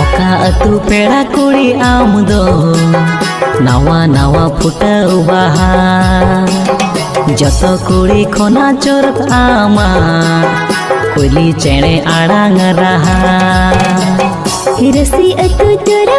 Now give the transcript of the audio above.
ओका अतु पेड़ा कुड़ी आम दो नावा नावा फुटाव बाहा जतो कुड़ी खोना चोरत आमा कोयली चेणे आड़ांग रहा हिरसी अतु तोरा